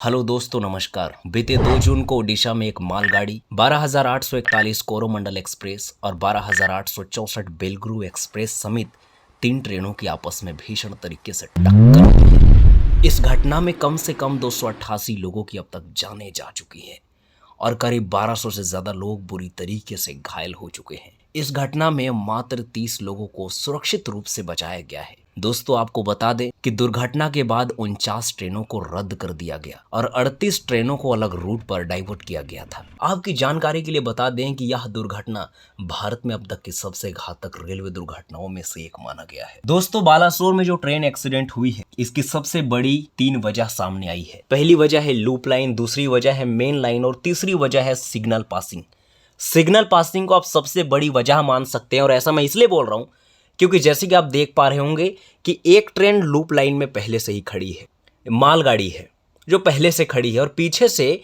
Hello दोस्तों, नमस्कार। बीते 2 जून को ओडिशा में एक मालगाड़ी 12,841 कोरोमंडल एक्सप्रेस और 12,864 बेलगुरु एक्सप्रेस समेत 3 ट्रेनों की आपस में भीषण तरीके से टक्कर हुई। इस घटना में कम से कम 288 लोगों की अब तक जानें जा चुकी हैं और करीब 1200 से ज्यादा लोग बुरी तरीके से घायल हो चुके हैं। इस घटना में मात्र 30 लोगों को सुरक्षित रूप से बचाया गया है। दोस्तों, आपको बता दें कि दुर्घटना के बाद 49 ट्रेनों को रद्द कर दिया गया और 38 ट्रेनों को अलग रूट पर डाइवर्ट किया गया था। आपकी जानकारी के लिए बता दें कि यह दुर्घटना भारत में अब तक की सबसे घातक रेलवे दुर्घटनाओं में से एक माना गया है। दोस्तों, बालासोर में जो ट्रेन एक्सीडेंट हुई है, इसकी सबसे बड़ी 3 वजह सामने आई है। पहली वजह है लूप लाइन, दूसरी वजह है मेन लाइन और तीसरी वजह है सिग्नल पासिंग। सिग्नल पासिंग को आप सबसे बड़ी वजह मान सकते हैं और ऐसा मैं इसलिए बोल रहा हूं क्योंकि जैसे कि आप देख पा रहे होंगे कि एक ट्रेन लूप लाइन में पहले से ही खड़ी है, मालगाड़ी है जो पहले से खड़ी है और पीछे से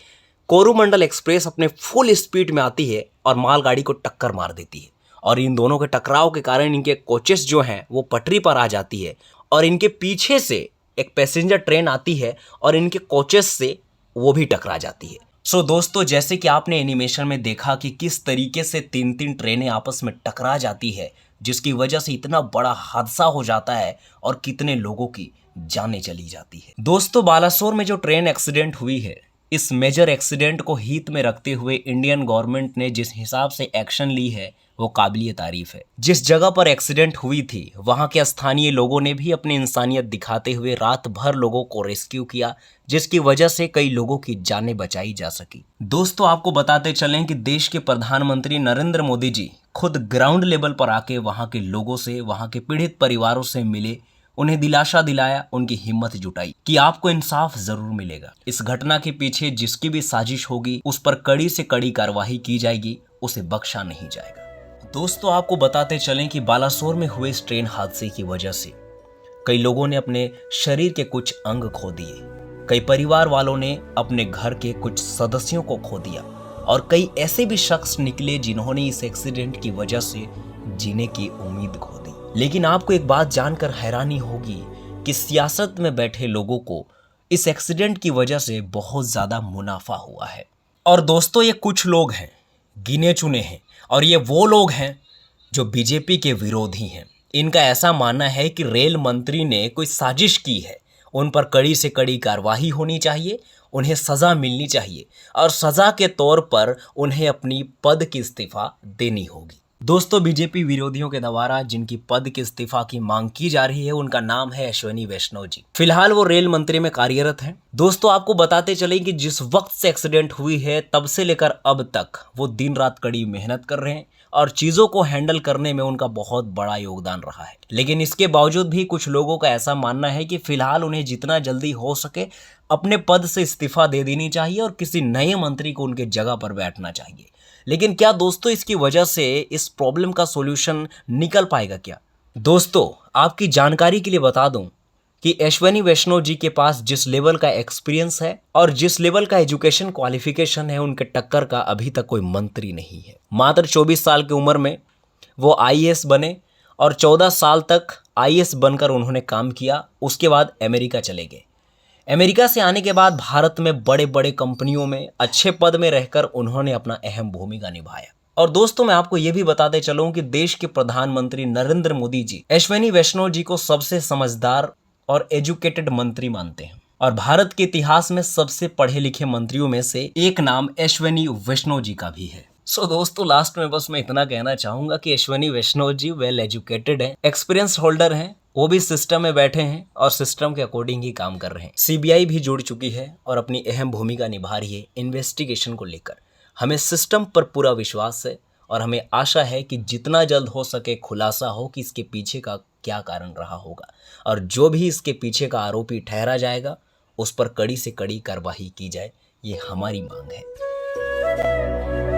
कोरोमंडल एक्सप्रेस अपने फुल स्पीड में आती है और मालगाड़ी को टक्कर मार देती है और इन दोनों के टकराव के कारण इनके कोचेस जो हैं वो पटरी पर आ जाती है और इनके पीछे से एक पैसेंजर ट्रेन आती है और इनके कोचेस से वो भी टकरा जाती है। दोस्तों, जैसे कि आपने एनिमेशन में देखा कि किस तरीके से 3 ट्रेनें आपस में टकरा जाती है, जिसकी वजह से इतना बड़ा हादसा हो जाता है और कितने लोगों की जानें चली जाती है। दोस्तों, बालासोर में जो ट्रेन एक्सीडेंट हुई है, इस मेजर एक्सीडेंट को हित में रखते हुए इंडियन गवर्नमेंट ने जिस हिसाब से एक्शन ली है वो काबिलिए तारीफ है। जिस जगह पर एक्सीडेंट हुई थी वहां के स्थानीय लोगों ने भी अपनी इंसानियत दिखाते हुए रात भर लोगों को रेस्क्यू किया, जिसकी वजह से कई लोगों की जानें बचाई जा सकी। दोस्तों, आपको बताते चलें कि देश के प्रधानमंत्री नरेंद्र मोदी जी खुद ग्राउंड लेवल पर आके वहां के लोगों से, वहां के पीड़ित परिवारों से मिले, उन्हें दिलासा दिलाया, उनकी हिम्मत जुटाई कि आपको इंसाफ जरूर मिलेगा। इस घटना के पीछे जिसकी भी साजिश होगी उस पर कड़ी से कड़ी कार्रवाई की जाएगी, उसे बख्शा नहीं जाएगा। दोस्तों, आपको बताते चलें कि बालासोर में हुए इस ट्रेन हादसे की वजह से कई लोगों ने अपने शरीर के कुछ अंग खो दिए, कई परिवार वालों ने अपने घर के कुछ सदस्यों को खो दिया और कई ऐसे भी शख्स निकले जिन्होंने इस एक्सीडेंट की वजह से जीने की उम्मीद खो दी। लेकिन आपको एक बात जानकर हैरानी होगी कि सियासत में बैठे लोगों को इस एक्सीडेंट की वजह से बहुत ज्यादा मुनाफा हुआ है। और दोस्तों, ये कुछ लोग हैं, गिने चुने हैं, और ये वो लोग हैं जो बीजेपी के विरोधी हैं। इनका ऐसा मानना है कि रेल मंत्री ने कोई साजिश की है, उन पर कड़ी से कड़ी कार्रवाई होनी चाहिए, उन्हें सजा मिलनी चाहिए और सजा के तौर पर उन्हें अपनी पद की इस्तीफा देनी होगी। दोस्तों, बीजेपी विरोधियों के द्वारा जिनकी पद के इस्तीफा की मांग की जा रही है उनका नाम है अश्विनी वैष्णव जी। फिलहाल वो रेल मंत्री में कार्यरत हैं। दोस्तों, आपको बताते चले कि जिस वक्त से एक्सीडेंट हुई है तब से लेकर अब तक वो दिन रात कड़ी मेहनत कर रहे हैं और चीजों को हैंडल करने में उनका बहुत बड़ा योगदान रहा है। लेकिन इसके बावजूद भी कुछ लोगों का ऐसा मानना है कि फिलहाल उन्हें जितना जल्दी हो सके अपने पद से इस्तीफा दे देनी चाहिए और किसी नए मंत्री को उनके जगह पर बैठना चाहिए। लेकिन क्या दोस्तों इसकी वजह से इस प्रॉब्लम का सॉल्यूशन निकल पाएगा क्या? दोस्तों, आपकी जानकारी के लिए बता दूं कि अश्विनी वैष्णव जी के पास जिस लेवल का एक्सपीरियंस है और जिस लेवल का एजुकेशन क्वालिफिकेशन है, उनके टक्कर का अभी तक कोई मंत्री नहीं है। मात्र 24 साल की उम्र में वो आईएएस बने और 14 साल तक आईएएस बनकर उन्होंने काम किया। उसके बाद अमेरिका चले गए। अमेरिका से आने के बाद भारत में बड़े बड़े कंपनियों में अच्छे पद में रहकर उन्होंने अपना अहम भूमिका निभाया। और दोस्तों, मैं आपको यह भी बताते चलूं कि देश के प्रधानमंत्री नरेंद्र मोदी जी अश्विनी वैष्णव जी को सबसे समझदार और एजुकेटेड मंत्री मानते हैं और भारत के इतिहास में सबसे पढ़े लिखे मंत्रियों में से एक नाम अश्विनी वैष्णव जी का भी है। दोस्तों, लास्ट में बस मैं इतना कहना चाहूंगा कि अश्विनी वैष्णव जी वेल एजुकेटेड हैं, एक्सपीरियंस होल्डर हैं, वो भी सिस्टम में बैठे हैं और सिस्टम के अकॉर्डिंग ही काम कर रहे हैं। सीबीआई भी जुड़ चुकी है और अपनी अहम भूमिका निभा रही है इन्वेस्टिगेशन को लेकर। हमें सिस्टम पर पूरा विश्वास है और हमें आशा है कि जितना जल्द हो सके खुलासा हो कि इसके पीछे का क्या कारण रहा होगा और जो भी इसके पीछे का आरोपी ठहरा जाएगा उस पर कड़ी से कड़ी कार्रवाई की जाए, ये हमारी मांग है।